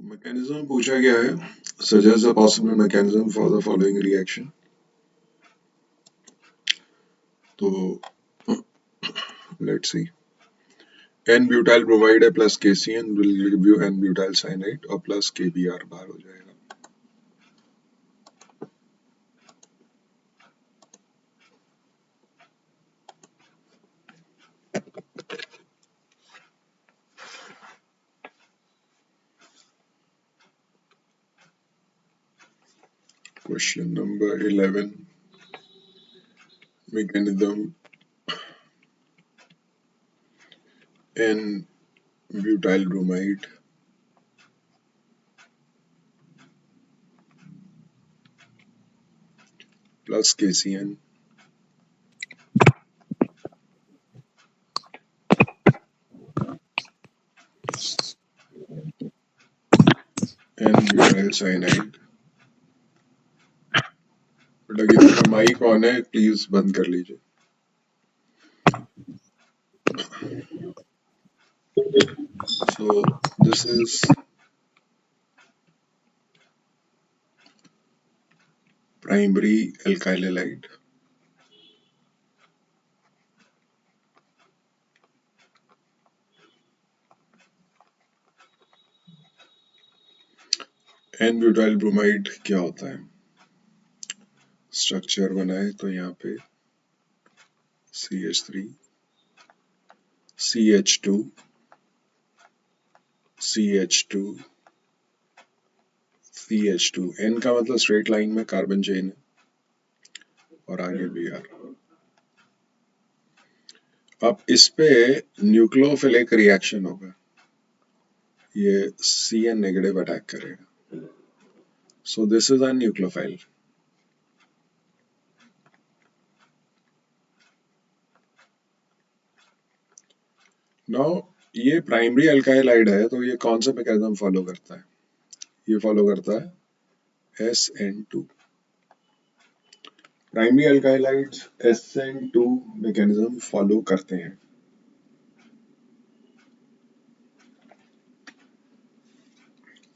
Mechanism पूछा गया है, suggest a possible mechanism for the following reaction. तो let's see, n butyl bromide है plus KCN will give you n butyl cyanide और plus KBr बाहर हो जाएगा। Question number 11, mechanism n butyl bromide plus KCN n butyl cyanide. बेटा किसी का mic on है, प्लीज बंद कर लीजिए। So this is primary alkyl halide. N butyl bromide क्या होता है? स्ट्रक्चर बनाए तो यहाँ पे CH3 CH2 CH2 CH2। N का मतलब स्ट्रेट लाइन में कार्बन चेन है और आगे Br। अब इस पे न्यूक्लियोफिलिक रिएक्शन होगा, ये Cn नेगेटिव अटैक करेगा। So this is a nucleophile. Now ये प्राइमरी अल्काइल हाइड है, तो ये कौन सा मैकेनिज्म फॉलो करता है? ये फॉलो करता है SN2। Primary alkyl halides SN2 mechanism follow करते हैं।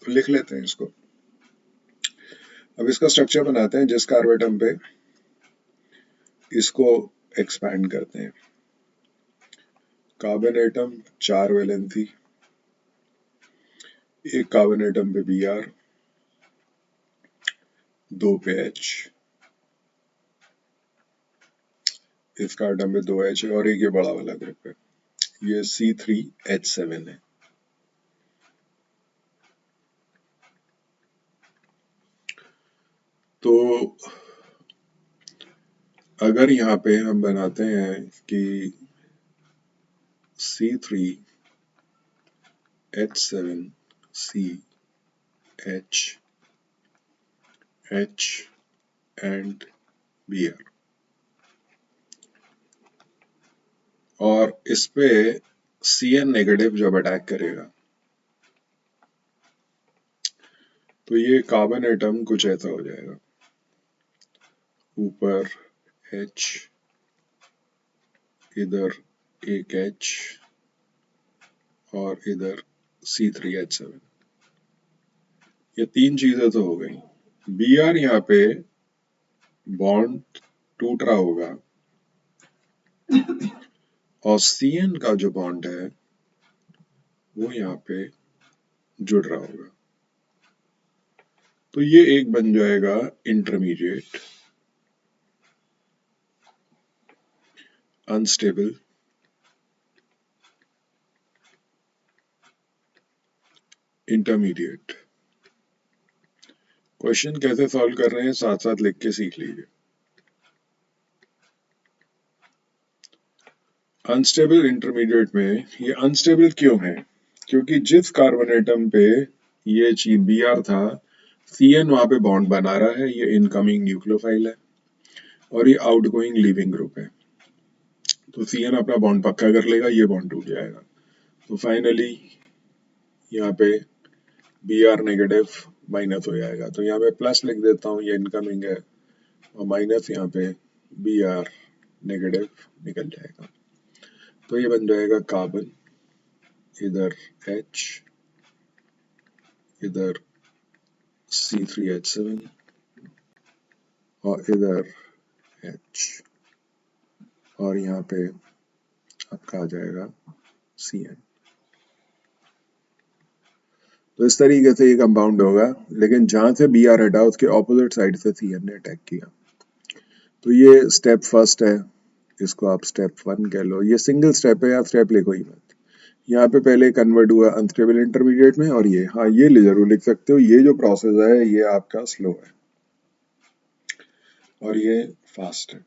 तो लिख लेते हैं इसको। अब इसका स्ट्रक्चर बनाते हैं, जिस कार्बेटम पे इसको एक्सपैंड करते हैं। कार्बन एटम 4 वैलेंसी, एक कार्बन एटम पे Br, 2 पे H, इसका एटम पे 2 H है और एक ये बड़ा वाला ग्रुप है, ये C3H7 है। तो अगर यहाँ पे हम बनाते हैं कि C3H7 CH H and Br, और इस पे Cn नेगेटिव जब अटैक करेगा तो ये कार्बन एटम कुछ ऐसा हो जाएगा, ऊपर H, इधर एक H और इधर C3H7। ये तीन चीजें तो हो गई। Br यहाँ पे बॉन्ड टूट रहा होगा और Cn का जो बॉन्ड है वो यहाँ पे जुड़ रहा होगा, तो ये एक बन जाएगा इंटरमीडिएट अनस्टेबल इंटरमीडिएट। क्वेश्चन कैसे सॉल्व कर रहे हैं साथ साथ लिख के सीख लीजिए। अनस्टेबल इंटरमीडिएट में ये अनस्टेबल क्यों है? क्योंकि जिस कार्बन एटम पे ये चीज Br था, Cn वहां पे बॉन्ड बना रहा है, ये इनकमिंग न्यूक्लियोफाइल है और ये आउटगोइंग लीविंग ग्रुप है, तो Cn अपना बॉन्ड पक्का कर लेगा, ये बॉन्ड टूट जाएगा। तो फाइनली यहाँ पे Br नेगेटिव माइनस हो जाएगा, तो यहाँ पे प्लस लिख देता हूँ, ये इनकमिंग है, और माइनस यहाँ पे Br नेगेटिव निकल जाएगा। तो ये बन जाएगा कार्बन, इधर H, इधर C3H7 और इधर H और यहाँ पे आपका आ जाएगा Cn। तो इस तरीके से ये कंपाउंड होगा, लेकिन जहां से Br हटा उसके ऑपोजिट साइड से Cn ने अटैक किया। तो ये स्टेप फर्स्ट है, इसको आप स्टेप 1 कह लो। ये सिंगल स्टेप है, आप स्टेप लिखो ही मत। यहाँ पे पहले कन्वर्ट हुआ अनस्टेबल इंटरमीडिएट में, और ये हाँ ये जरूर लिख सकते हो, ये जो प्रोसेस है ये आपका स्लो है और ये फास्ट है।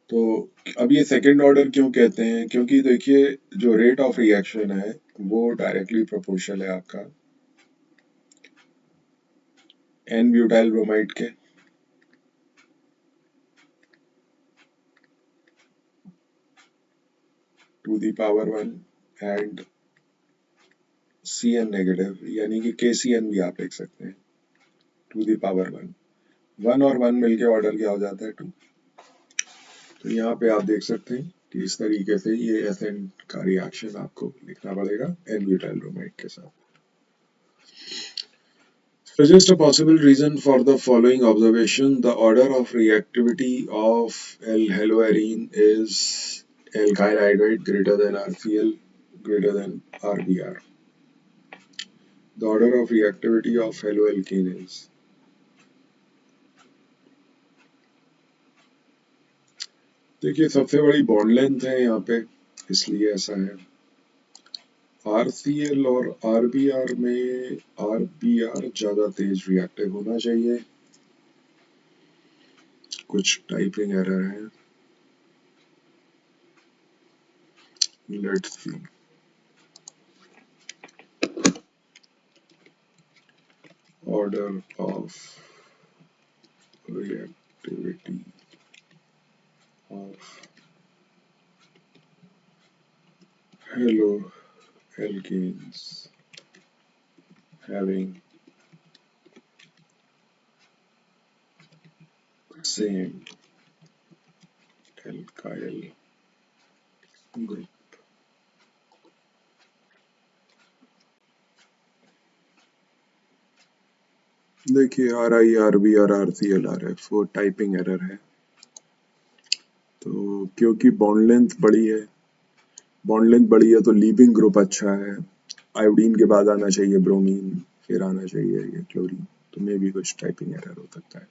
तो अब ये सेकेंड ऑर्डर क्यों कहते हैं? क्योंकि देखिए जो रेट ऑफ रिएक्शन है वो डायरेक्टली प्रोपोर्शनल है आपका एन ब्यूटाइल ब्रोमाइड के to the power 1 and Cn negative, यानी कि KCN भी आप लिख सकते हैं, टू द पावर 1। 1 और 1 मिलके ऑर्डर क्या हो जाता है 2। तो यहाँ पे आप देख सकते हैं कि इस तरीके से ये Sn का रिएक्शन आपको लिखना पड़ेगा एन ब्यूटाइल ब्रोमाइड के साथ। Suggest a possible reason for the following observation. The order of reactivity of L-haloarine is alkyl iodide greater than RCl greater than RBr. The order of reactivity of haloalkane is, देखिए सबसे बड़ी bond length है यहाँ पे, इसलिए ऐसा है। RCl और RBr में RBr ज्यादा तेज रिएक्टिव होना चाहिए, कुछ टाइपिंग एरर है, let's see. Order of reactivity of haloalkanes having same alkyl group. देखिए RI, RB और RCl RF वो टाइपिंग एरर है। तो क्योंकि बॉन्ड लेंथ बड़ी है, बॉन्ड लेंथ बड़ी है तो लीविंग ग्रुप अच्छा है। आयोडीन के बाद आना चाहिए ब्रोमीन, फिर आना चाहिए ये क्लोरीन, तो मे भी कुछ टाइपिंग एरर हो सकता है।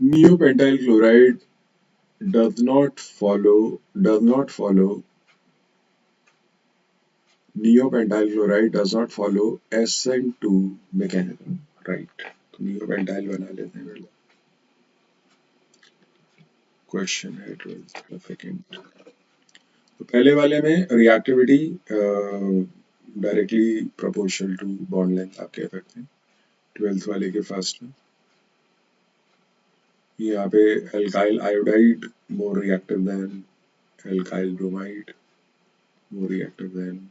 Neopentyl chloride does not follow neopentyl chloride does not follow SN2 mechanism, right? तो नियोपेंटाइल बना लेते हैं पहले। क्वेश्चन है 12th का सेकंड। तो पहले वाले में reactivity directly proportional to bond length आप कह सकते हैं। 12th वाले के फर्स्ट में यहाँ पे alkyl iodide more reactive than alkyl bromide, more reactive than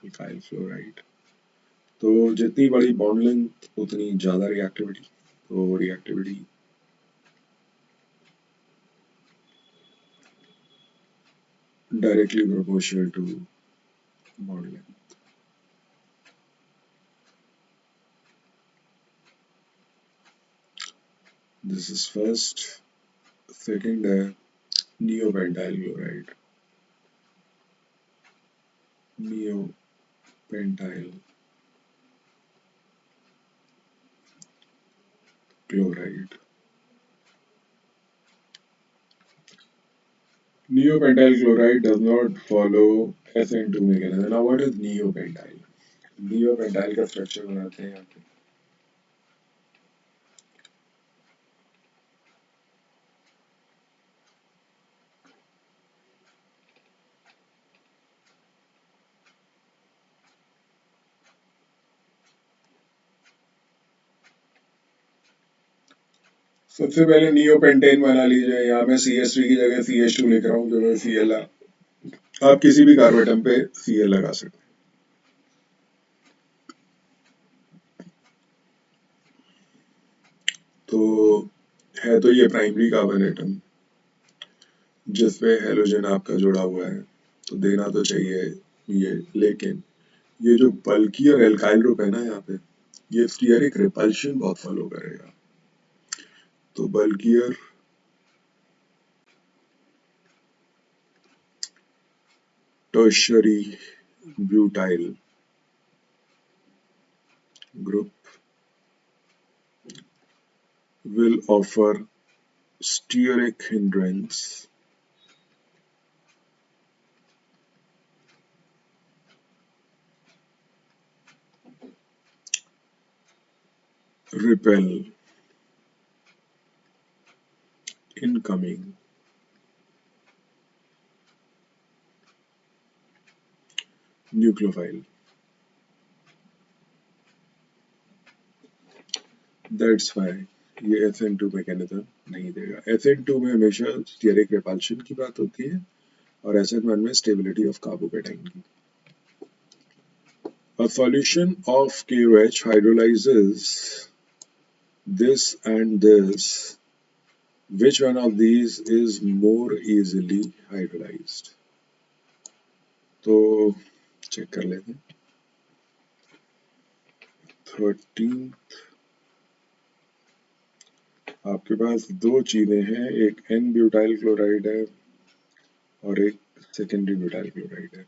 alkyl fluoride. तो जितनी बड़ी बॉन्ड लेंथ उतनी ज्यादा रिएक्टिविटी, तो reactivity directly proportional to bond length. This is first. Second है neopentyl chloride. Neopentyl chloride. Neopentyl chloride does not follow SN2 mechanism. Now what is neopentyl? Neopentyl का structure बनाते हैं यहाँ पे। सबसे पहले नियोपेंटेन बना लीजिए। यहाँ मैं CH3 की जगह CH2 लिख रहा हूँ क्योंकि Cl आप किसी भी कार्बोटम पे Cl लगा सकते हैं। तो है तो ये प्राइमरी कार्बन एटम जिसपे हेलोजन आपका जुड़ा हुआ है, तो देना तो चाहिए ये, लेकिन ये जो बल्की और एल्काइल ग्रुप है ना यहाँ पे, ये स्टीयरिक रिपल्शन बहुत फॉलो करेगा। तो bulkier tertiary butyl group will offer steric hindrance repel incoming nucleophile. That's why ये SN2 मैकेनिज्म नहीं देगा। SN2 में हमेशा स्टीयरिक रिपल्शन की बात होती है और SN1 में स्टेबिलिटी ऑफ कार्बोकेटाइन की। A solution of KOH hydrolyzes this and this. Which one of these is more easily hydrolyzed? तो चेक कर लेते हैं। 13 आपके पास दो चीजें हैं, एक एन ब्यूटाइल क्लोराइड है और एक सेकेंडरी ब्यूटाइल क्लोराइड है,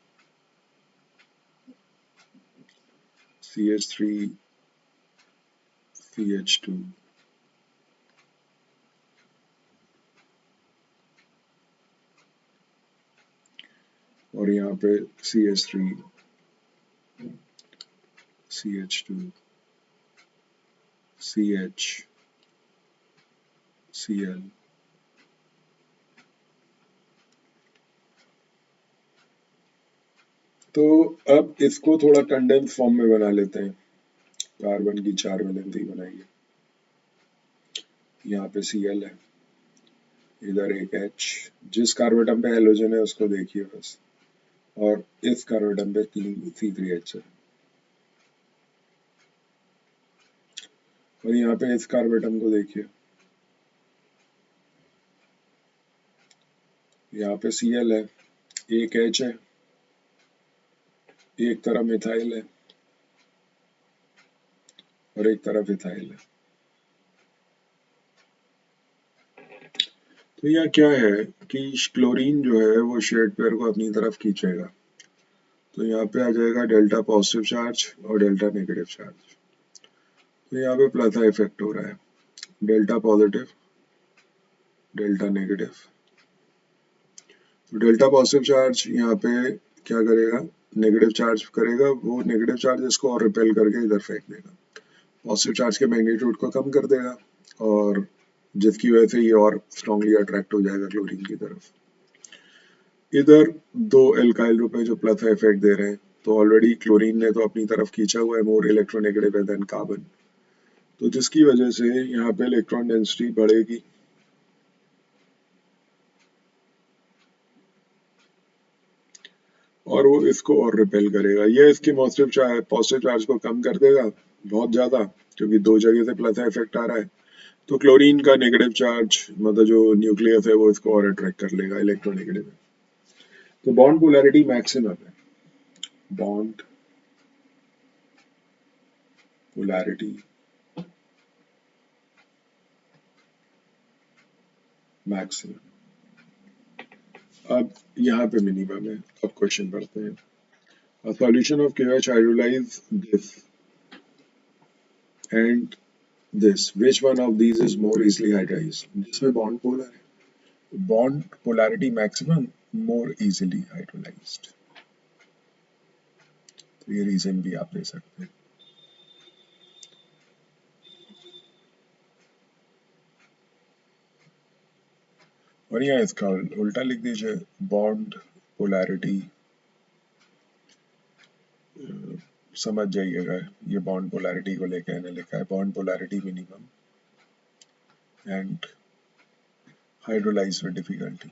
CH3 CH2। और यहाँ पे CH3 CH2 CH Cl। तो अब इसको थोड़ा कंडेंस फॉर्म में बना लेते हैं। कार्बन की 4 वैलेंसी बनाइए। यहाँ पे Cl है, इधर एक H, जिस कार्बोटम पे हेलोजन है उसको देखिए बस, और इस कार्बोटम पे 3 C3H है, और यहाँ पे इस कार्बोटम को देखिए, यहाँ पे Cl है, एक H है, एक तरफ मिथाइल है और एक तरफ इथाइल है। तो यह क्या है कि क्लोरीन जो है वो शेड पेयर को अपनी तरफ खींचेगा, तो यहाँ पे आ जाएगा डेल्टा पॉजिटिव चार्ज और डेल्टा नेगेटिव चार्ज। तो यहाँ पे प्लस इफेक्ट हो रहा है, डेल्टा पॉजिटिव डेल्टा नेगेटिव। तो डेल्टा पॉजिटिव चार्ज यहाँ पे क्या करेगा, नेगेटिव चार्ज करेगा, वो नेगेटिव चार्ज इसको और रिपेल करके इधर फेंक देगा, पॉजिटिव चार्ज के मैग्नीट्यूड को कम कर देगा, और जिसकी वजह से ये और स्ट्रांगली अट्रैक्ट हो जाएगा क्लोरीन की तरफ। इधर दो एल्काइल ग्रुप है जो प्लस इफेक्ट दे रहे हैं, तो ऑलरेडी क्लोरीन ने तो अपनी तरफ खींचा हुआ है, मोर इलेक्ट्रोनेगेटिव है देन कार्बन, तो जिसकी वजह से यहाँ पे इलेक्ट्रॉन डेंसिटी बढ़ेगी। और वो इसको और रिपेल करेगा, ये इसके पॉजिटिव चार्ज को कम कर देगा बहुत ज्यादा, क्योंकि दो जगह से प्लस इफेक्ट आ रहा है। तो क्लोरीन का नेगेटिव चार्ज मतलब जो न्यूक्लियस है वो इसको और अट्रैक्ट कर लेगा, इलेक्ट्रोनेगेटिव है। तो बॉन्ड पोलैरिटी मैक्सिमम है, बॉन्ड पोलैरिटी मैक्सिमम। अब यहाँ पे मिनिमम है। अब क्वेश्चन पढ़ते हैं। A solution of KOH hydrolyze this and this. Which one of these is more easily hydrolyzed? जिसमें बॉन्ड पोलर है, bond polarity maximum, more easily hydrolysed. तो ये रीजन भी आप दे सकते हैं। और यहाँ इसका उल्टा लिख दीजिए, बॉन्ड पोलैरिटी, समझ जाइएगा, ये बॉन्ड पोलैरिटी को लेकर मैंने लिखा है, bond polarity minimum and hydrolyse with difficulty,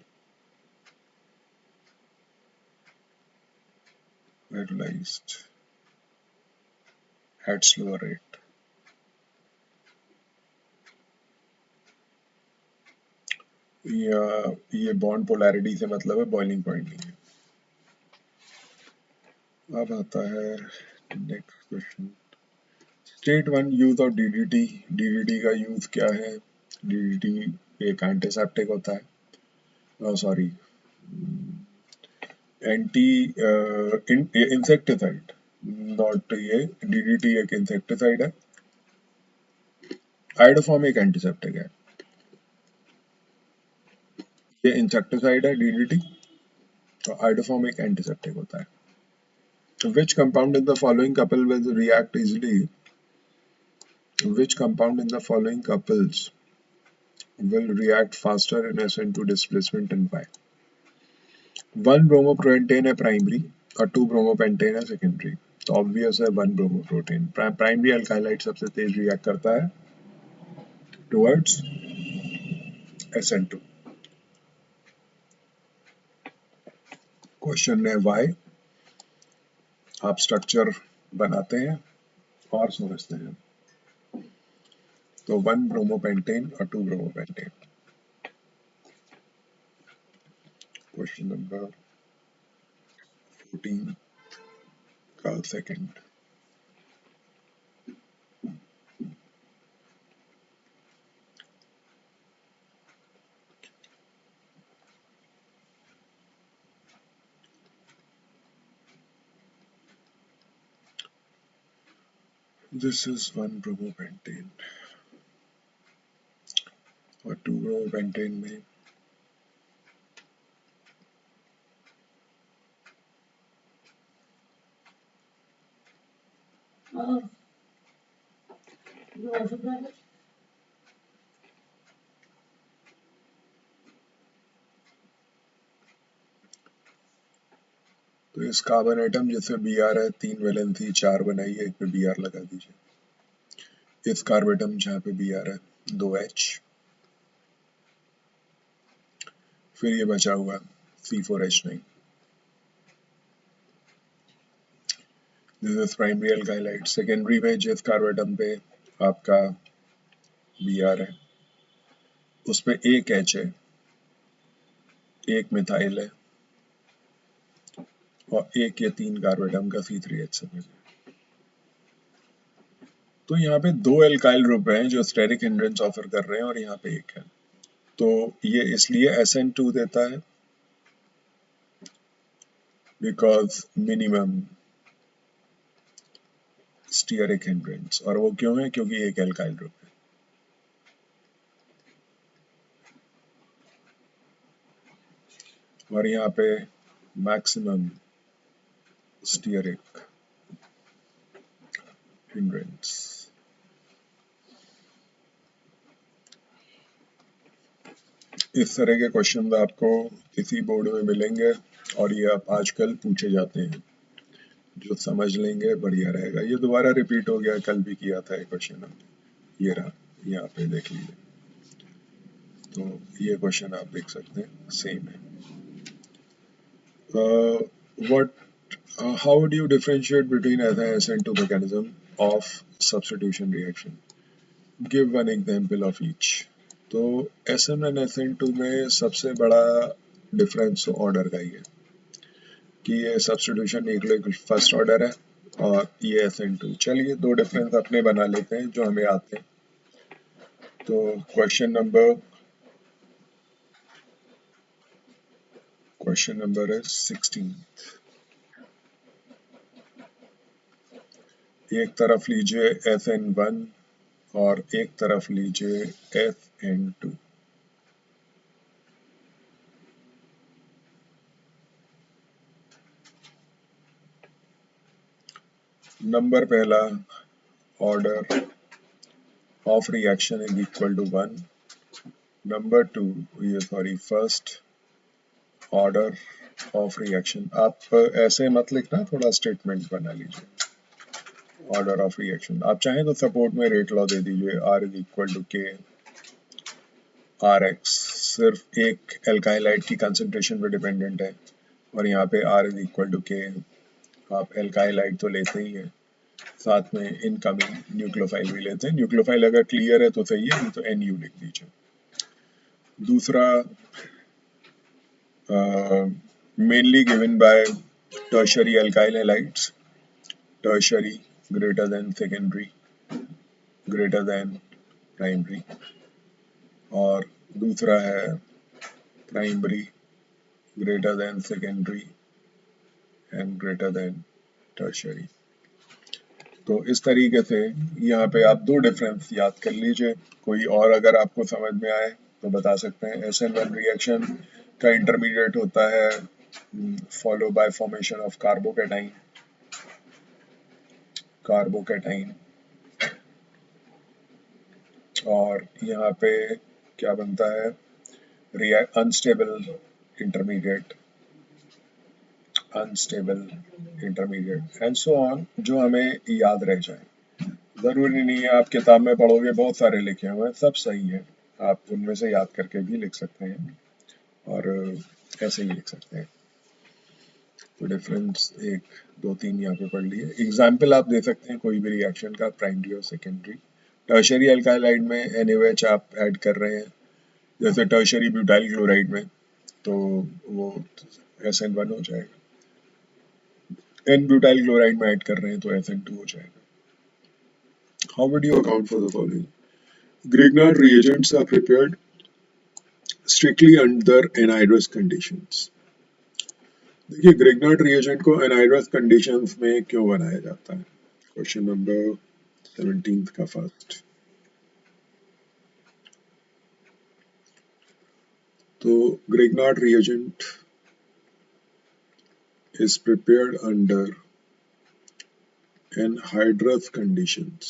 hydrolysed at slower rate. ये बॉन्ड पोलैरिटी से मतलब है बॉइलिंग पॉइंट नहीं है। अब आता है next question. State one use of DDT. DDT का यूज क्या है? डीडीटी एक एंटीसेप्टिक होता है, सॉरी एंटी इंसेक्टिसाइड, नॉट ये। डीडीटी एक इंसेक्टिसाइड है, आइडोफॉर्म एक एंटीसेप्टिक है। ये इंसेक्टिसाइड है डीडीटी, तो आइडोफॉर्म एक एंटीसेप्टिक होता है। Which compound in the following couple will react easily? Which compound in the following couples will react faster in SN2 displacement and why? 1 bromopentane है primary और 2 bromopentane है secondary, तो obvious है 1 bromoprotein। primary alkylate सबसे तेज react करता है towards SN2। Question है why, आप स्ट्रक्चर बनाते हैं और समझते हैं। तो 1 bromopentane और 2 bromopentane। क्वेश्चन नंबर 14 का सेकंड। This is 1 bromopentane और 2 bromopentane में तो इस कार्बन एटम जिससे बी आर है 3 वैलेंसी 4 बनाइए, एक पे बी आर लगा दीजिए। इस कार्बन एटम जहाँ पे बी आर है 2H, फिर ये बचा हुआ C4H9। This is primary alkyl halide. Secondary में जिस कार्बन एटम पे आपका बी आर है उस पे एक H है, एक मिथाइल है और एक ये 3 कार्बन एटम का C3H7 है। तो यहाँ पे 2 एल्काइल ग्रुप हैं जो स्टेरिक हिंड्रेंस ऑफर कर रहे हैं और यहाँ पे एक है, तो ये इसलिए SN2 देता है बिकॉज मिनिमम स्टीयरिक हिंड्रेंस। और वो क्यों है? क्योंकि एक एल्काइल ग्रुप है। और यहाँ पे मैक्सिमम स्टीयरिक हिंड्रेंस। इस तरह के क्वेश्चन आपको किसी बोर्ड में मिलेंगे और ये आप आजकल पूछे जाते हैं। जो समझ लेंगे बढ़िया रहेगा। ये दोबारा रिपीट हो गया, कल भी किया था ये क्वेश्चन हमने। ये रहा, यहाँ पे देख लीजिए। तो ये क्वेश्चन आप देख सकते हैं, सेम है। what how would you differentiate between SN2 mechanism of substitution reaction? Give one example of each. तो SN and SN2 में सबसे बड़ा डिफरेंस ऑर्डर का ही है कि ये सब्स्टिट्यूशन न्यूक्लिक फर्स्ट ऑर्डर है और ये SN2। चलिए दो डिफरेंस अपने बना लेते हैं जो हमें आते हैं। तो क्वेश्चन नंबर है 16। एक तरफ लीजिए FN1 और एक तरफ लीजिए FN2। नंबर पहला, order of reaction is equal to 1। Number 2, ये sorry first order of reaction. आप ऐसे मत लिखना, थोड़ा स्टेटमेंट बना लीजिए। ऑर्डर ऑफ रिएक्शन आप चाहें तो सपोर्ट में रेट लॉ दे दीजिए, R इज इक्वल टू के आर एक्स। सिर्फ एक एल्काइलाइड की कंसंट्रेशन पे डिपेंडेंट है और यहाँ पे R इज इक्वल टू के। आप एल्काइलाइड तो लेते ही हैं, साथ में इनकमिंग न्यूक्लियोफाइल भी लेते हैं। न्यूक्लियोफाइल अगर क्लियर है तो सही है, नहीं तो NU लिख दीजिए। दूसरा, mainly given by tertiary alkyl halides, tertiary greater than secondary greater than primary, और दूसरा है primary greater than secondary and greater than tertiary. तो इस तरीके से यहाँ पे आप दो डिफरेंस याद कर लीजिए। कोई और अगर आपको समझ में आए तो बता सकते हैं। SN1 रिएक्शन का इंटरमीडिएट होता है follow by formation of carbocation, carbocation, और यहाँ पे क्या बनता है, unstable intermediate, unstable intermediate and so on, जो हमें याद रह जाए। ज़रूरी नहीं है आप किताब में पढ़ोगे बहुत सारे लिखे हुए हैं, सब सही है, आप उनमें से याद करके भी लिख सकते हैं और ऐसे ही लिख सकते हैं। तो डिफरेंस एक दो तीन यहाँ पे पढ़ लिए। एग्जाम्पल आप दे सकते हैं कोई भी रिएक्शन का, प्राइमरी और सेकेंडरी। टर्शरी अल्काइलाइड में NaOH आप ऐड कर रहे हैं, जैसे टर्शरी ब्यूटाइल क्लोराइड में, तो वो SN1 हो जाएगा। N ब्यूटाइल क्लोराइड में ऐड कर रहे हैं तो SN2 हो जाएगा। How would you account for the following? Grignard reagents are prepared strictly under anhydrous conditions. देखिए ग्रिग्नार्ड रिएजेंट को एनहाइड्रस कंडीशंस में क्यों बनाया जाता है? क्वेश्चन नंबर 17 का फर्स्ट। तो Grignard reagent is prepared under anhydrous conditions.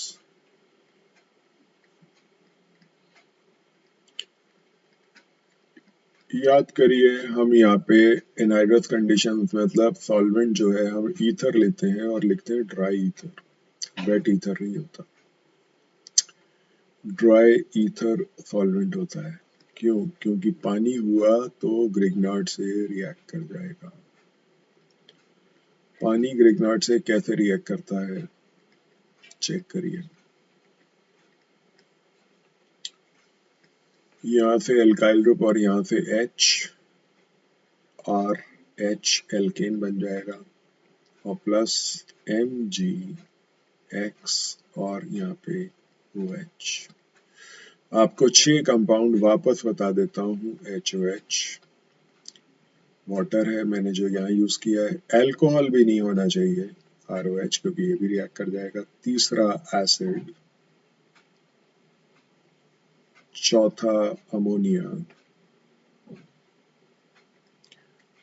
याद करिए, हम यहाँ पे एनहाइड्रस कंडीशंस मतलब सॉल्वेंट जो है हम ईथर लेते हैं और लिखते हैं ड्राई ईथर, वेट ईथर नहीं होता, ड्राई ईथर सॉल्वेंट होता है। क्यों? क्योंकि पानी हुआ तो ग्रिग्नार्ड से रिएक्ट कर जाएगा। पानी ग्रिग्नार्ड से कैसे रिएक्ट करता है चेक करिए। यहाँ से एल्काइल ग्रुप और यहाँ से H और H एल्केन बन जाएगा और प्लस MgX और यहाँ पे OH। आपको 6 कंपाउंड वापस बता देता हूँ। HOH वाटर है मैंने जो यहाँ यूज किया है, अल्कोहल भी नहीं होना चाहिए ROH क्योंकि ये भी रिएक्ट कर जाएगा। तीसरा एसिड, चौथा अमोनिया,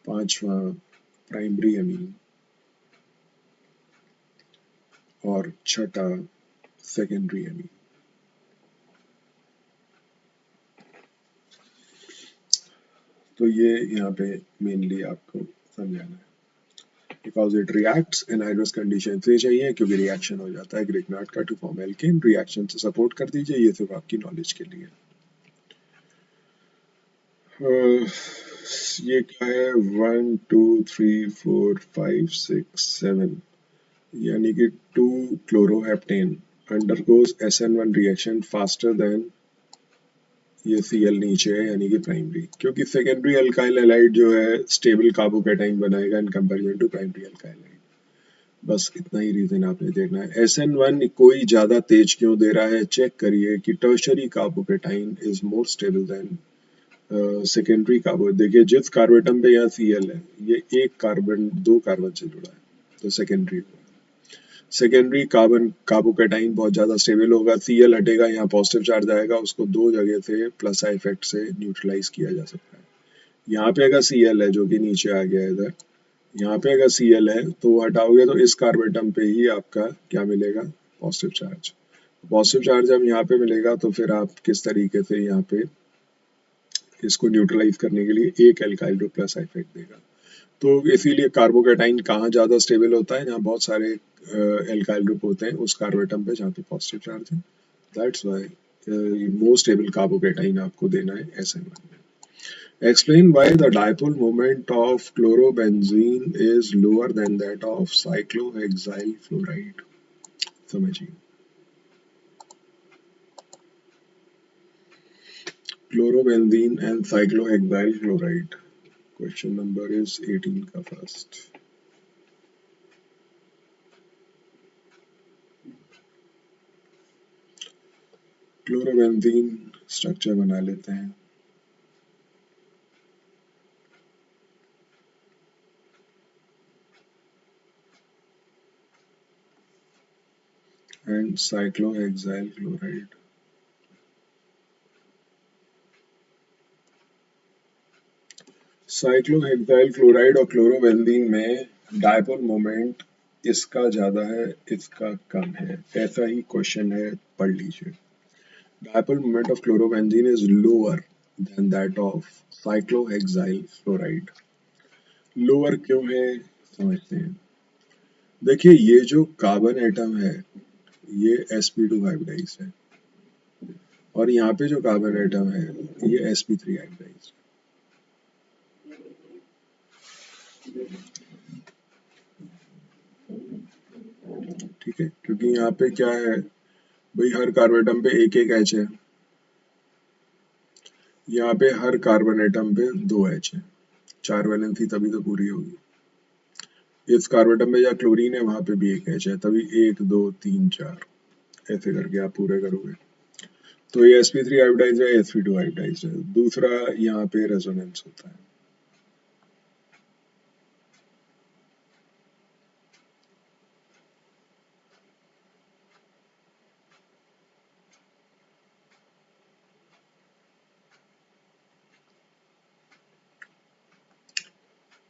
पांचवा प्राइमरी अमीन और छठा सेकेंडरी अमीन। तो ये यहाँ पे मेनली आपको समझाना है। Because it reacts in hydrous condition से चाहिए क्योंकि रिएक्शन हो जाता है ग्रिग्नार्ड का टू फॉर्म एल्केन। रिएक्शन से सपोर्ट कर दीजिए, ये सिर्फ आपकी नॉलेज के लिए। ये क्या है 1 2 3 4 5 6 7, यानी कि 2 chloroheptane undergoes SN1 reaction faster than, ये Cl नीचे है यानी कि प्राइमरी, क्योंकि सेकेंडरी अल्काइल हैलाइड जो है स्टेबल कार्बोकैटाइन बनाएगा in comparison to primary alkyl halide. बस इतना ही रीजन आपने देखना है। SN1 कोई ज्यादा तेज क्यों दे रहा है चेक करिए कि tertiary carbocation is more stable than secondary carbo. देखिए जिस कार्बोटम पे यहाँ Cl है ये एक कार्बन दो कार्बन से जुड़ा है तो सेकेंडरी हुआ। सेकेंडरी कार्बन कार्बोकैटाइन बहुत ज्यादा स्टेबल होगा, Cl हटेगा, यहाँ पॉजिटिव चार्ज आएगा, उसको दो जगह से प्लस आई इफेक्ट से न्यूट्रलाइज किया जा सकता है। यहाँ पे अगर Cl है जो कि नीचे आ गया इधर, यहाँ पे अगर Cl है तो वो हटाओगे तो इस कार्बोटम पे ही आपका क्या मिलेगा, पॉजिटिव चार्ज। पॉजिटिव चार्ज जब यहाँ पे मिलेगा तो फिर आप किस तरीके से यहाँ पे इसको न्यूट्रलाइज करने के लिए एक alkyl group plus I effect देगा। तो इसीलिए कार्बोकैटाइन कहाँ ज्यादा स्टेबल होता है, जहाँ बहुत सारे एल्काइल ग्रुप होते हैं उस कार्बोटम पे जहाँ पे पॉजिटिव चार्ज है। That's why most stable carbocation आपको देना है SN1 में। Explain why the dipole moment of chlorobenzene is lower than that of cyclohexyl fluoride. समझिए, chlorobenzene and cyclohexyl fluoride. Question number is 18 का फर्स्ट। क्लोरोबेंजीन स्ट्रक्चर बना लेते हैं। And cyclohexyl chloride. Cyclohexyl chloride और क्लोरोबेंजीन में dipole moment इसका ज्यादा है, इसका कम है, ऐसा ही क्वेश्चन है, पढ़ लीजिए। Dipole moment of chlorobenzene is lower than that of cyclohexyl fluoride. Lower क्यों है समझते हैं। देखिए ये जो कार्बन एटम है ये sp2 हाइब्रिडाइज्ड है और यहाँ पे जो कार्बन एटम है ये sp3 हाइब्रिडाइज्ड है। ठीक है, क्योंकि यहाँ पे क्या है भाई, हर कार्बन एटम पे एक एक H है, यहाँ पे हर कार्बन एटम पे दो H है, 4 वैलेंसी तभी तो पूरी होगी। इस कार्बन एटम में जहाँ क्लोरीन है वहां पे भी एक H है, तभी 1 2 3 4 ऐसे करके आप पूरे करोगे। तो ये sp3 हाइब्रिडाइज्ड है, sp2 हाइब्रिडाइज्ड है। दूसरा यहाँ पे रेजोनेंस होता है।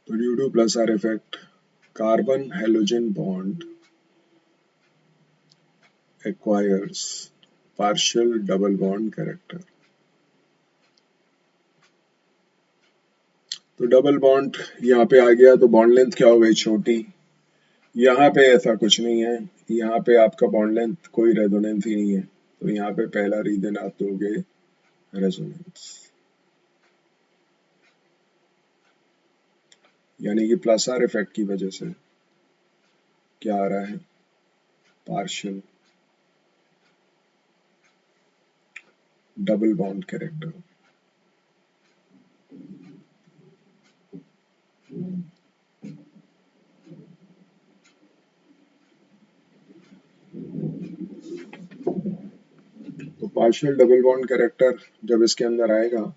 तो due to plus R effect carbon halogen bond acquires partial double bond character. तो डबल बॉन्ड यहाँ पे आ गया तो बॉन्ड लेंथ क्या हो गई, छोटी। यहाँ पे ऐसा कुछ नहीं है, यहाँ पे आपका बॉन्ड लेंथ कोई रेजोनेंस ही नहीं है, तो यहाँ पे पहला रीजन आप दोगे रेजोनेंस, यानी कि प्लस आर इफेक्ट की वजह से क्या आ रहा है, पार्शियल डबल बॉन्ड कैरेक्टर। तो पार्शियल डबल बॉन्ड कैरेक्टर जब इसके अंदर आएगा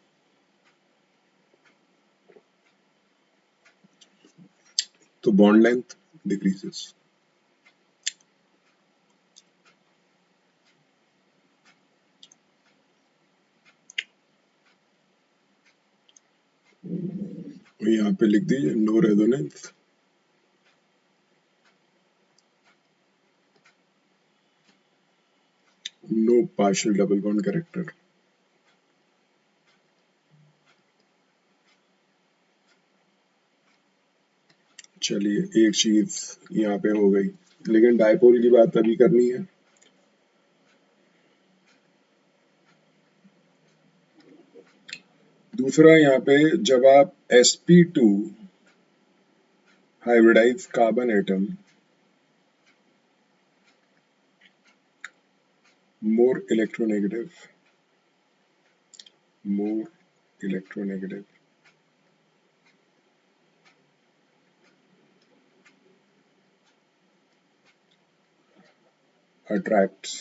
तो बॉन्ड लेंथ डिक्रीजेस। यहाँ पे लिख दीजिए no resonance, no partial double bond character. चलिए एक चीज यहाँ पे हो गई, लेकिन डायपोल की बात अभी करनी है। दूसरा यहाँ पे जब आप sp2 hybridize carbon atom more electronegative attracts,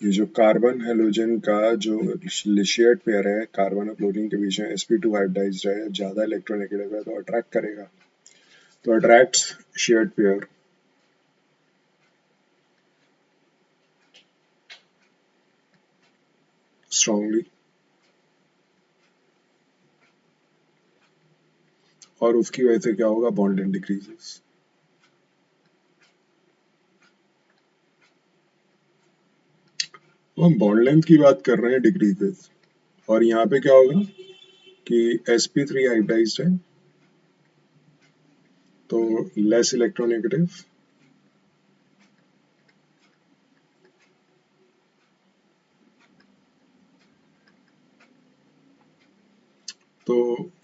ये जो कार्बन हेलोजन का जो शेयर्ड पेयर है कार्बन और क्लोरीन के बीच में sp2 हाइब्रिडाइज्ड है, ज्यादा इलेक्ट्रोनेगेटिव है तो अट्रैक्ट करेगा, तो अट्रैक्ट्स शेयर्ड पेयर स्ट्रांगली और उसकी वजह से क्या होगा, बॉन्ड लेंथ डिक्रीजेस। तो हम बॉन्ड लेंथ की बात कर रहे हैं डिक्रीजेस, और यहाँ पे क्या होगा कि sp3 हाइब्रिडाइज्ड है तो लेस इलेक्ट्रोनेगेटिव, तो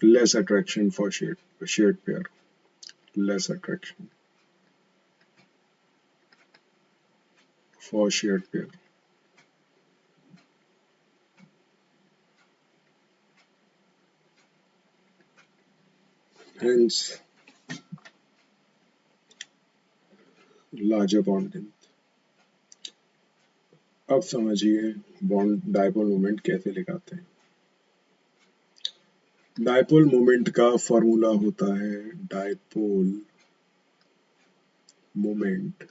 less attraction for shared pair, less attraction for shared pair. Hence larger bond length. अब समझिए बॉन्ड डायपोल मोमेंट कैसे लिखाते हैं। डायपोल मोमेंट का फॉर्मूला होता है dipole moment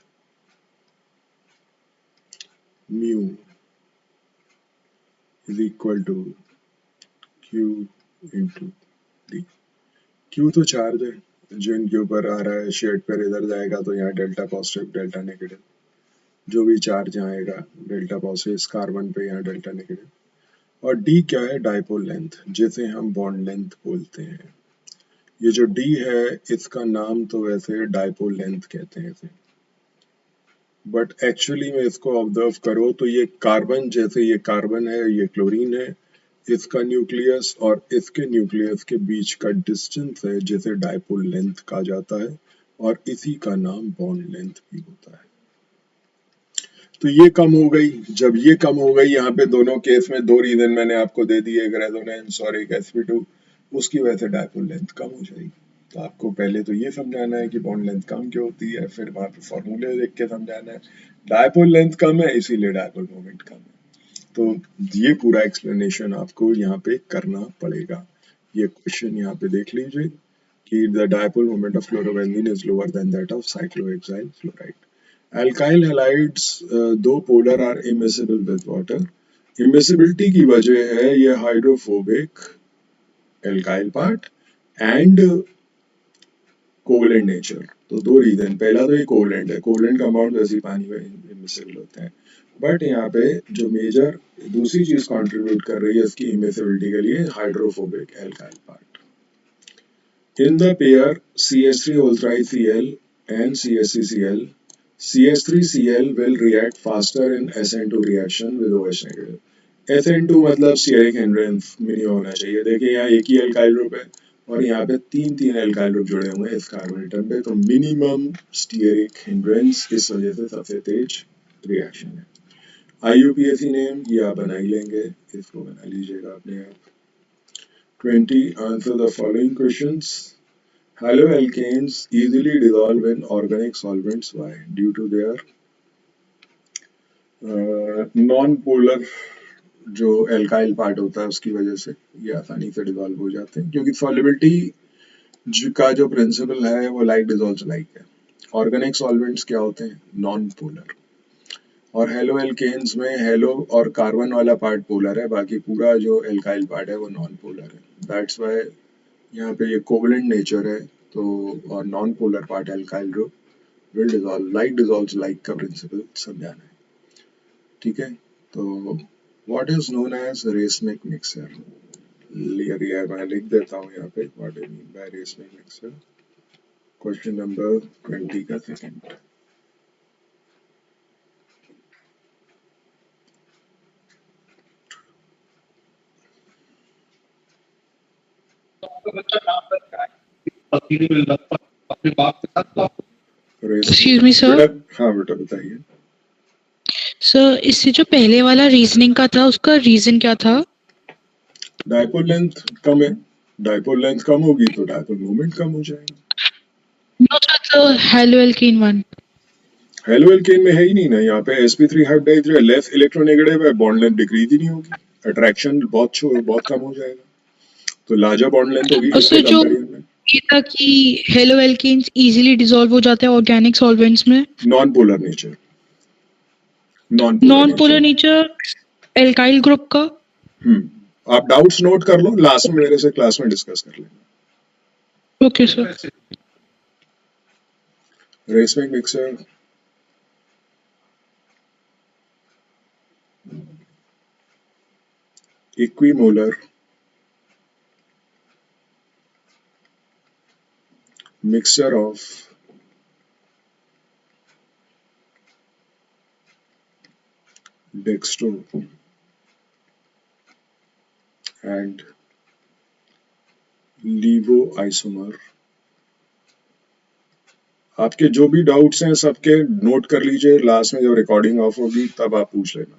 mu is equal to q into d. Q तो चार्ज है जो इनके ऊपर आ रहा है, शेड पर इधर जाएगा तो यहाँ डेल्टा पॉजिटिव डेल्टा नेगेटिव, जो भी चार्ज यहाँ आएगा डेल्टा पॉजिटिव इस कार्बन पे, यहाँ डेल्टा नेगेटिव। और डी क्या है? डायपोल लेंथ, जिसे हम बॉन्ड लेंथ बोलते हैं। ये जो डी है इसका नाम तो वैसे डायपोल लेंथ कहते हैं इसे, बट एक्चुअली में इसको ऑब्जर्व करो तो ये कार्बन, जैसे ये कार्बन है ये क्लोरीन है, इसका न्यूक्लियस और इसके न्यूक्लियस के बीच का डिस्टेंस है जिसे डायपोल लेंथ कहा जाता है, और इसी का नाम बॉन्ड लेंथ भी होता है। तो ये कम हो गई, जब ये कम हो गई यहाँ पे दोनों केस में दो रीजन मैंने आपको दे दिए, एक रेजोनेंस और एक sp2, उसकी वजह से डायपोल लेंथ कम हो जाएगी। तो आपको पहले तो ये समझाना है कि बॉन्ड लेंथ कम क्यों होती है, फिर वहां पे फॉर्मूले देख के समझाना है डायपोल लेंथ कम है इसीलिए डायपोल मोमेंट कम है। तो ये पूरा एक्सप्लेनेशन आपको यहाँ पे करना पड़ेगा। ये क्वेश्चन यहाँ पे देख लीजिए कि the dipole moment of fluorobenzene is lower than that of cyclohexyl fluoride. Alkyl halides, though polar are immiscible with water. Immiscibility की वजह है ये hydrophobic alkyl part and covalent nature. तो दो रीजन, पहला तो ये कोवलेंट है, कोवलेंट कंपाउंड वैसे ही पानी में इमिसिबल होते हैं, बट यहाँ पे जो मेजर दूसरी चीज कंट्रीब्यूट कर रही है इसकी इमिसिबिलिटी के लिए, hydrophobic alkyl part. In the pair CH3O3Cl and CH3Cl, CH3Cl will react faster in SN2 reaction with OH negative. SN2 मतलब स्टीयरिक हिंड्रेंस मिनिमम होना चाहिए। देखिए यहाँ एक ही एल्काइल ग्रुप है और यहाँ पे तीन तीन एल्काइल ग्रुप जुड़े हुए हैं इस कार्बन एटम पे, तो मिनिमम स्टीयरिक हिंड्रेंस इस वजह से सबसे तेज रिएक्शन है। IUPAC नेम ये आप बना ही लेंगे, इसको बना लीजिएगा अपने आप। 20. Answer the following questions. Haloalkanes easily dissolve in organic solvents. Why? Due to their non-polar जो एल्काइल पार्ट होता है उसकी वजह से ये आसानी से डिसॉल्व हो जाते हैं, क्योंकि सॉल्युबिलिटी का जो प्रिंसिपल है वो लाइक डिसॉल्व्स लाइक है। ऑर्गेनिक सॉल्वेंट्स क्या होते हैं? Non polar. और हेलो एल्केन्स में हेलो और कार्बन वाला पार्ट पोलर है, बाकी पूरा जो एल्काइल पार्ट है वो नॉन पोलर है। दैट्स वाई यहाँ पे ये कोवलेंट नेचर है, तो और non polar part alkyl group will dissolve like dissolves like का प्रिंसिपल समझाना है, ठीक है। तो what is known as racemic mixture, मैं लिख देता हूँ यहाँ पे what I mean by racemic mixer. Question number 20 का सेकंड। Excuse me sir. बेटा, हाँ बेटा बताइए। सर इससे जो पहले वाला रीजनिंग का था उसका रीजन क्या था? डायपोल लेंथ कम है, डायपोल लेंथ कम होगी तो डायपोल मोमेंट कम हो जाएगा। Not the halo alkane one. Halo alkane में है ही नहीं ना, यहाँ पे sp3 हाइब्रिडाइज्ड है, लेस इलेक्ट्रोनेगेटिव है, बॉन्ड लेंथ डिक्रीज ही नहीं होगी, अट्रैक्शन बहुत कम हो जाएगा, तो लार्जर बॉन्ड लेंथ होगी और इसके सर जो कंपैरिजन में। ये था कि हेलो एल्केन्स इजीली डिसॉल्व हो जाते हैं ऑर्गेनिक सॉल्वेंट्स में। Non polar nature, non polar nature alkyl group का। आप डाउट्स नोट कर लो, लास्ट में मेरे से क्लास में डिस्कस कर लेना। Okay sir. Racemic mixer, equimolar mixture of dextro and levoisomer। आपके जो भी डाउट्स हैं सबके नोट कर लीजिए, लास्ट में जब रिकॉर्डिंग ऑफ होगी तब आप पूछ लेना।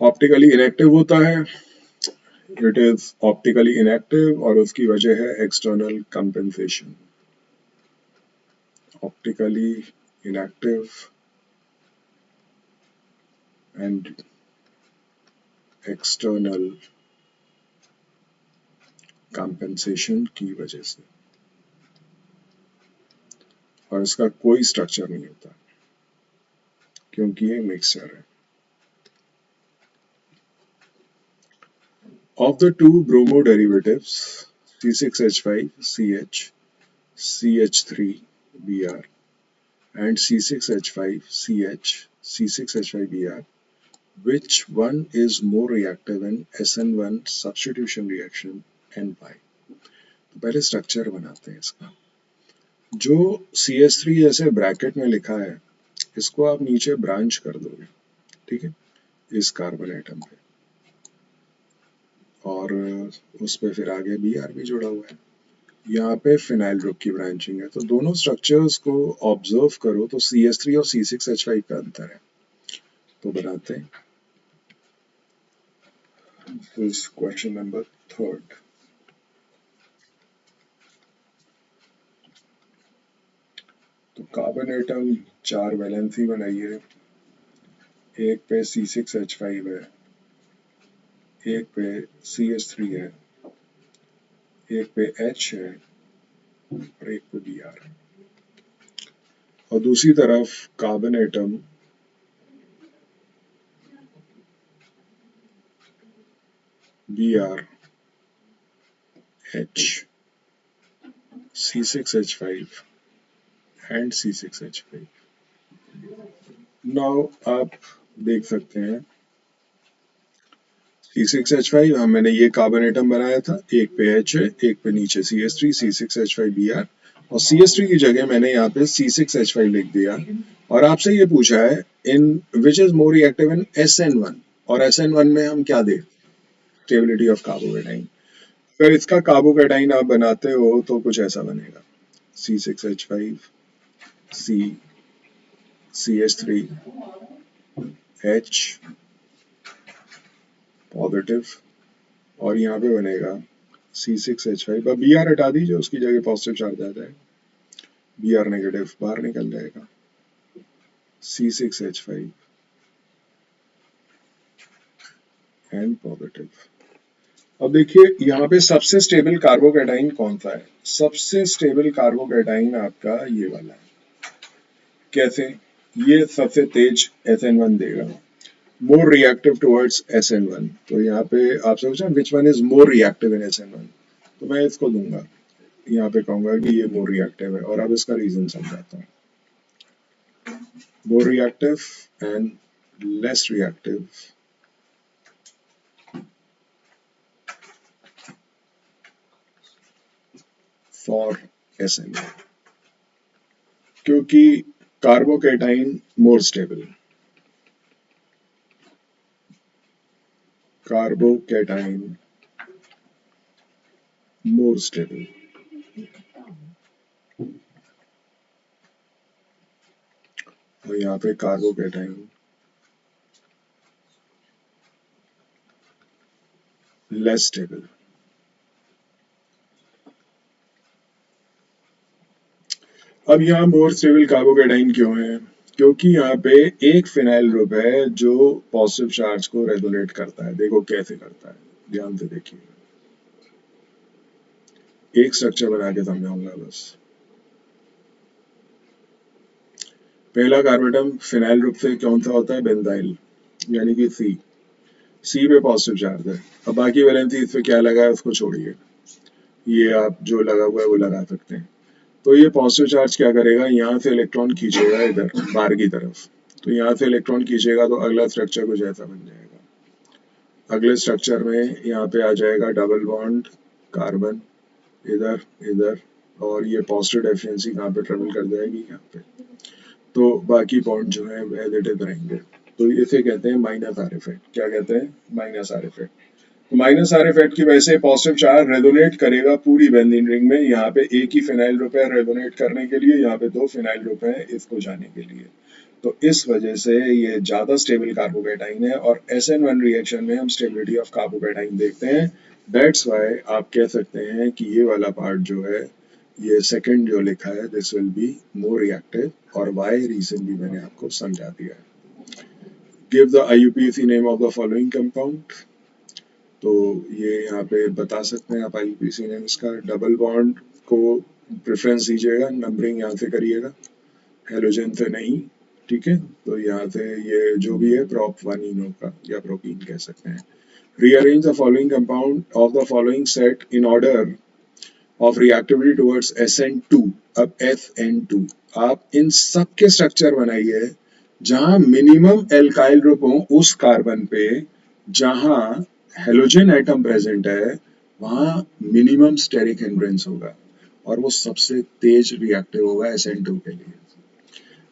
ऑप्टिकली इनएक्टिव होता है, इट इज ऑप्टिकली इनएक्टिव और उसकी वजह है external compensation. Optically inactive and external compensation की वजह से, और इसका कोई स्ट्रक्चर नहीं होता क्योंकि ये मिक्सचर है। Of the two bromo derivatives C6H5CH, CH3Br and C6H5CH, C6H5Br, which one is more reactive in SN1 substitution reaction and why? तो पहले स्ट्रक्चर बनाते हैं इसका। जो CH3 जैसे ब्रैकेट में लिखा है इसको आप नीचे ब्रांच कर दोगे, ठीक है, इस कार्बन एटम पे, और उस पे फिर आगे Br भी जुड़ा हुआ है। यहाँ पे फिनाइल ग्रुप की ब्रांचिंग है, तो दोनों स्ट्रक्चर्स को ऑब्जर्व करो तो CH3 और C6H5 का अंतर है। तो बनाते हैं क्वेश्चन नंबर 3। तो कार्बन एटम 4 वैलेंसी बनाइए, एक पे C6H5 है, एक पे CH3 है, एक पे H है और एक पे Br है। और दूसरी तरफ carbon atom Br, H, C6H5 and C6H5। Now आप देख सकते हैं C6H5, मैंने ये कार्बन एटम बनाया था, एक पे H है, एक पे नीचे CH3, C6H5Br, और CH3 की जगह मैंने यहाँ पे C6H5 लिख दिया। और आपसे ये पूछा है इन which is more reactive in SN1, और SN1 में हम क्या दें, स्टेबिलिटी ऑफ कार्बोकेटाइन। अगर इसका कार्बोकेटाइन आप बनाते हो तो कुछ ऐसा बनेगा, C6H5, C, CH3, H positive, और यहाँ पे बनेगा C6H5। अब Br हटा दीजिए, उसकी जगह पॉजिटिव चार्ज आ जाएगा, Br नेगेटिव बाहर निकल जाएगा, C6H5 एंड पॉजिटिव। अब देखिए यहाँ पे सबसे स्टेबल कार्बोकेटाइन कौन सा है, सबसे स्टेबल कार्बोकेटाइन आपका ये वाला है। कैसे, ये सबसे तेज SN1 देगा, मोर रिएक्टिव टुवर्ड्स SN1। तो यहाँ पे आपसे पूछा which one is more reactive in SN1, तो मैं इसको दूंगा, यहाँ पे कहूंगा कि ये मोर रिएक्टिव है, और अब इसका रीजन समझाता हूँ। More reactive and less reactive for SN1, क्योंकि carbocation more stable, carbocation more stable, और यहाँ पे कार्बोकेटाइन लेस स्टेबल। अब यहाँ मोर स्टेबल कार्बोकेटाइन क्यों है, क्योंकि यहाँ पे एक फिनाइल ग्रुप है जो पॉजिटिव चार्ज को रेगुलेट करता है। देखो कैसे करता है, ध्यान से देखिए, एक स्ट्रक्चर बना के समझाऊंगा बस। पहला कार्बोटम फिनाइल ग्रुप से कौन सा होता है, बेंजाइल, यानी कि सी पे पॉजिटिव चार्ज है। अब बाकी वैलेंसी इस पे क्या लगा है उसको छोड़िए, ये आप जो लगा हुआ है वो लगा सकते हैं। तो ये पॉजिटिव चार्ज क्या करेगा, यहाँ से इलेक्ट्रॉन खींचेगा इधर बाहर की तरफ, तो यहाँ से इलेक्ट्रॉन खींचेगा तो अगला स्ट्रक्चर कुछ ऐसा बन जाएगा। अगले स्ट्रक्चर में यहाँ पे आ जाएगा डबल बॉन्ड कार्बन, इधर इधर, और ये पॉजिटिव डेफिशिएंसी कहाँ पे ट्रेवल कर जाएगी, यहाँ पे, तो बाकी बॉन्ड जो है वो एज इट इज रहेंगे। तो इसे कहते हैं माइनस आर इफेक्ट। क्या कहते हैं, minus are effect. Minus are effect की वजह से पॉजिटिव चार्ज रेजोनेट करेगा पूरी बेंजीन रिंग में। यहाँ पे एक ही फिनाइल ग्रुप है रेजोनेट करने के लिए, यहाँ पे दो फिनाइल ग्रुप है इसको जाने के लिए। तो इस वजह से ये ज्यादा स्टेबल कार्बोकेटाइन है और SN1 रिएक्शन में हम स्टेबिलिटी ऑफ कार्बोकेटाइन देखते हैं। दैट्स वाई आप कह सकते हैं कि ये वाला पार्ट जो है, ये सेकंड जो लिखा है, this will be more reactive, और वाई रीजन भी मैंने आपको समझा दिया है। Give the IUPAC name of the following compound. तो ये यहाँ पे बता सकते हैं आप IUPAC नेम इसका। डबल बॉन्ड को प्रेफरेंस दीजिएगा, नंबरिंग यहाँ से करिएगा, हेलोजन से नहीं, ठीक है। तो यहाँ से ये जो भी है प्रोपवानिनो का या प्रोपीन कह सकते हैं। Rearrange the following compound of the following set in order of reactivity towards SN2। अब SN2 आप इन सब के स्ट्रक्चर बनाइए जहां मिनिमम एल्काइल ग्रुप हो उस कार्बन पे, जहां हेलोजन एटम प्रेजेंट है वहां मिनिमम स्टेरिक हिंड्रेंस होगा और वो सबसे तेज रिएक्टिव होगा SN2 के लिए।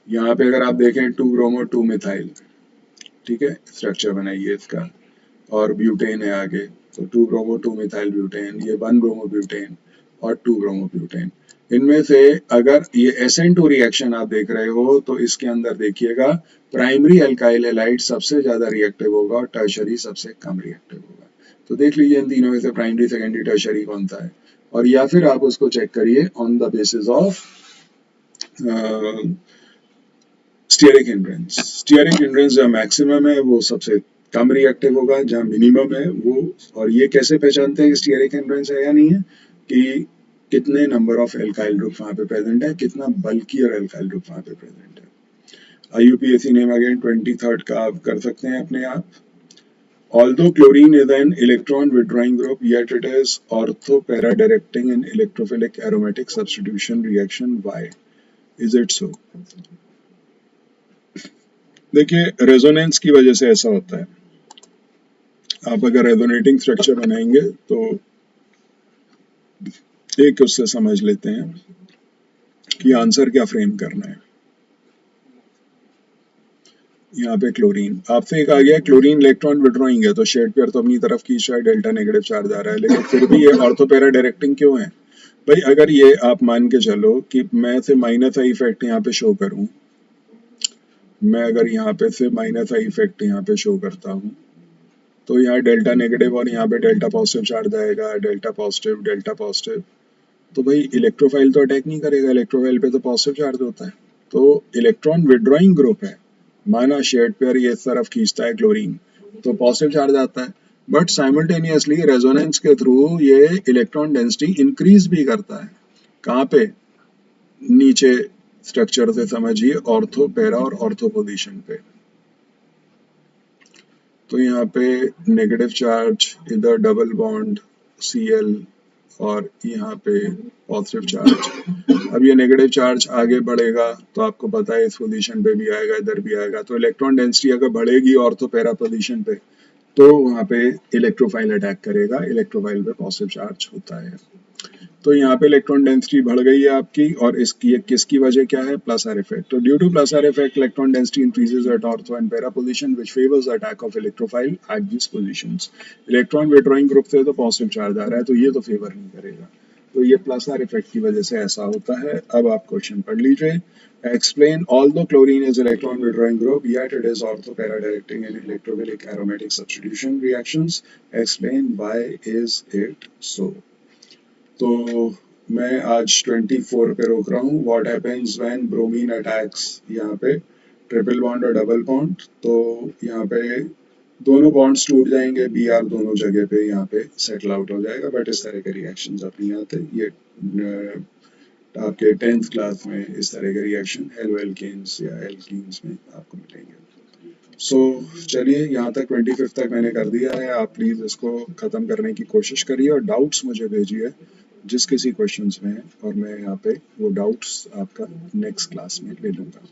यहाँ पे अगर आप देखें 2 ब्रोमो 2 मिथाइल, ठीक है, स्ट्रक्चर बनाइए इसका, और ब्यूटेन है आगे, तो 2 ब्रोमो 2 मिथाइल ब्यूटेन, ये 1 ब्रोमो ब्यूटेन और 2 ब्रोमो ब्यूटेन। इनमें से अगर ये SN2 रिएक्शन आप देख रहे हो तो इसके अंदर देखिएगा प्राइमरी अल्काइल हैलाइड सबसे ज्यादा रिएक्टिव होगा और टर्शरी सबसे कम रिएक्टिव होगा। तो देख लीजिए इन तीनों में से प्राइमरी, सेकेंडरी, टर्शरी कौन सा है, और या फिर आप उसको चेक करिए on the basis of stearic hindrance. Stearic hindrance जहाँ मैक्सिमम है वो सबसे कम रिएक्टिव होगा, जहाँ मिनिमम है वो। और ये कैसे पहचानते हैं कि स्टीयरिक हिंड्रेंस है या नहीं है, कि कितने नंबर ऑफ एल्काइल ग्रुप वहां पे प्रेजेंट है, कितना बल्की और एल्काइल ग्रुप वहां पे प्रेजेंट है। IUPAC नेम अगेन 23rd का आप कर सकते हैं अपने आप। Although chlorine is an electron withdrawing group, yet it is ortho-para directing in electrophilic aromatic substitution reaction. Why is it so? देखिए रेजोनेंस की वजह से ऐसा होता है। आप अगर रेजोनेटिंग स्ट्रक्चर बनाएंगे तो एक उससे समझ लेते हैं कि आंसर क्या फ्रेम करना है। यहाँ पे क्लोरीन आपसे एक आ गया, क्लोरीन इलेक्ट्रॉन विड्रॉइंग है तो शेड पेयर तो अपनी तरफ खींच रहा है, डेल्टा नेगेटिव चार्ज आ रहा है, लेकिन फिर भी ये ऑर्थोपेरा डायरेक्टिंग क्यों है भाई? अगर ये आप मान के चलो कि मैं से माइनस आई इफेक्ट यहाँ पे शो करूं, मैं अगर यहाँ पे से माइनस आई इफेक्ट यहाँ पे शो करता हूँ तो यहाँ डेल्टा नेगेटिव और यहाँ पे डेल्टा पॉजिटिव चार्ज आएगा, डेल्टा पॉजिटिव। तो भाई इलेक्ट्रोफाइल तो अटैक नहीं करेगा, इलेक्ट्रोफाइल पे तो पॉजिटिव चार्ज होता है, तो इलेक्ट्रॉन विड्रॉइंग ग्रुप है, माना शेड पेयर ये इस तरफ खींचता है क्लोरीन तो पॉजिटिव चार्ज आता है, बट साइमल्टेनियसली रेजोनेंस के थ्रू ये इलेक्ट्रॉन डेंसिटी इंक्रीज भी करता है। कहाँ पे? नीचे स्ट्रक्चर से समझिए, ऑर्थो, पैरा और ऑर्थो पोजीशन पे। तो यहाँ पे नेगेटिव चार्ज इधर डबल बॉन्ड Cl और यहाँ पे पॉजिटिव चार्ज। अब ये नेगेटिव चार्ज आगे बढ़ेगा तो आपको पता है इस पोजीशन पे भी आएगा, इधर भी आएगा, तो इलेक्ट्रॉन डेंसिटी अगर बढ़ेगी ऑर्थो पैरा पोजीशन पे तो वहाँ पे इलेक्ट्रोफाइल अटैक करेगा, इलेक्ट्रोफाइल पे पॉजिटिव चार्ज होता है। तो यहाँ पे इलेक्ट्रॉन डेंसिटी बढ़ गई है आपकी, और इसकी किसकी वजह क्या है? Plus R effect. तो due to plus R effect electron density increases at ortho and para position which favours the attack of electrophile at this positions. Electron withdrawing group से तो पॉजिटिव चार्ज आ रहा है तो ये तो फेवर नहीं करेगा, तो ये प्लस आर इफेक्ट की वजह से ऐसा होता है। अब आप क्वेश्चन पढ़ लीजिए। Explain, although chlorine is electron withdrawing group, yet it is ortho para directing in electrophilic aromatic substitution reactions. Explain why is it so? तो मैं आज 24 पे रोक रहा हूँ। What happens when bromine attacks, यहाँ पे ट्रिपल बॉन्ड और डबल बॉन्ड, तो यहाँ पे दोनों बॉन्ड्स टूट जाएंगे, Br दोनों जगह पे यहाँ पे सेटल आउट हो जाएगा, बट इस तरह के रिएक्शंस अब नहीं आते। ये आपके 10th क्लास में इस तरह के रिएक्शन हेलो एल्केन्स या एल्कीन्स में आपको मिलेंगे। सो चलिए यहाँ तक 25 तक मैंने कर दिया है, आप प्लीज़ इसको ख़त्म करने की कोशिश करिए और डाउट्स मुझे भेजिए जिस किसी क्वेश्चंस में है, और मैं यहाँ पे वो डाउट्स आपका नेक्स्ट क्लास में ले लूँगा।